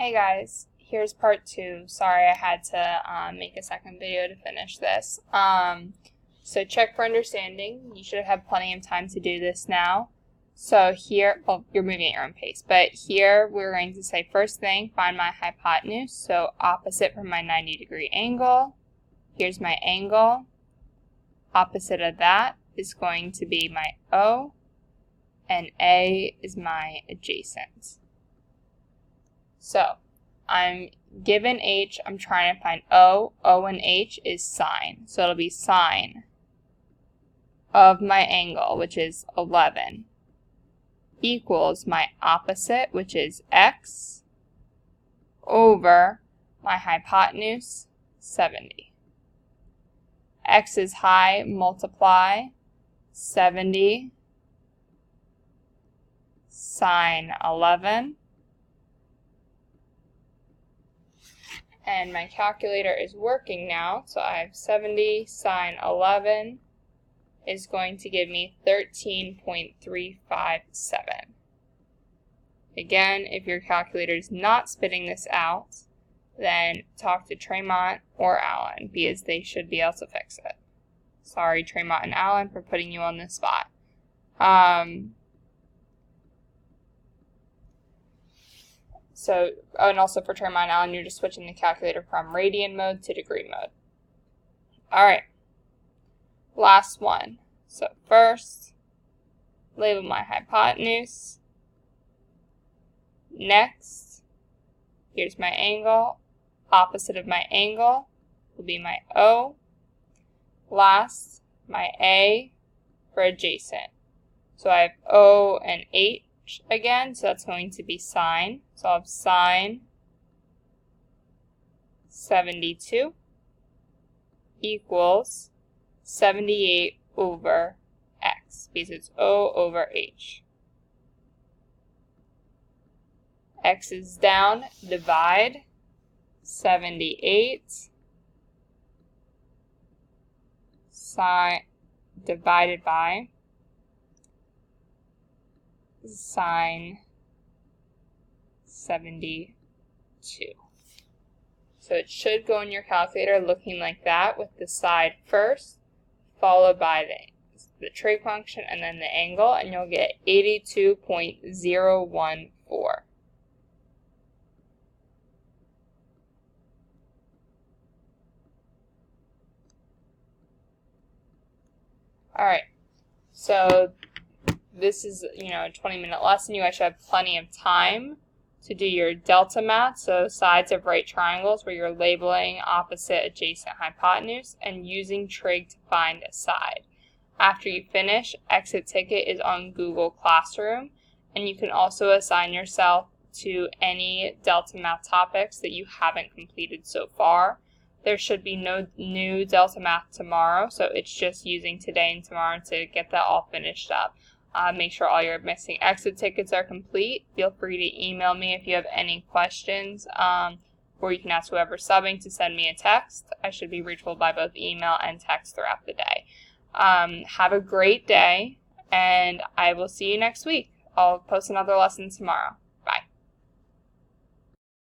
Hey guys, here's part 2. Sorry I had to make a second video to finish this. So check for understanding. You should have plenty of time to do this now. So here, well, you're moving at your own pace, but here we're going to say first thing, find my hypotenuse, so opposite from my 90-degree angle. Here's my angle. Opposite of that is going to be my O, and A is my adjacent. So, I'm given H, I'm trying to find O. O and H is sine. So it'll be sine of my angle, which is 11, equals my opposite, which is X, over my hypotenuse, 70. X is high, multiply 70 sine 11. And my calculator is working now, so I have 70 sine 11 is going to give me 13.357. Again, if your calculator is not spitting this out, then talk to Tremont or Alan, because they should be able to fix it. Sorry, Tremont and Alan, for putting you on the spot. And also for Tremont and Allen, you're just switching the calculator from radian mode to degree mode. Alright, last one. So first, label my hypotenuse. Next, here's my angle. Opposite of my angle will be my O. Last, my A for adjacent. So I have O and H again, so that's going to be sine. So I'll have sine 72 equals 78 over X, because it's O over H. X is down, divide 78 sine divided by sine 72. So it should go in your calculator looking like that, with the side first, followed by the trig function and then the angle, and you'll get 82.014. Alright, so this is, a 20-minute lesson. You guys should have plenty of time to do your delta math, so sides of right triangles where you're labeling opposite, adjacent, hypotenuse, and using trig to find a side. After you finish, exit ticket is on Google Classroom, and you can also assign yourself to any delta math topics that you haven't completed so far. There should be no new delta math tomorrow, so it's just using today and tomorrow to get that all finished up. Make sure all your missing exit tickets are complete. Feel free to email me if you have any questions, or you can ask whoever's subbing to send me a text. I should be reachable by both email and text throughout the day. Have a great day, and I will see you next week. I'll post another lesson tomorrow.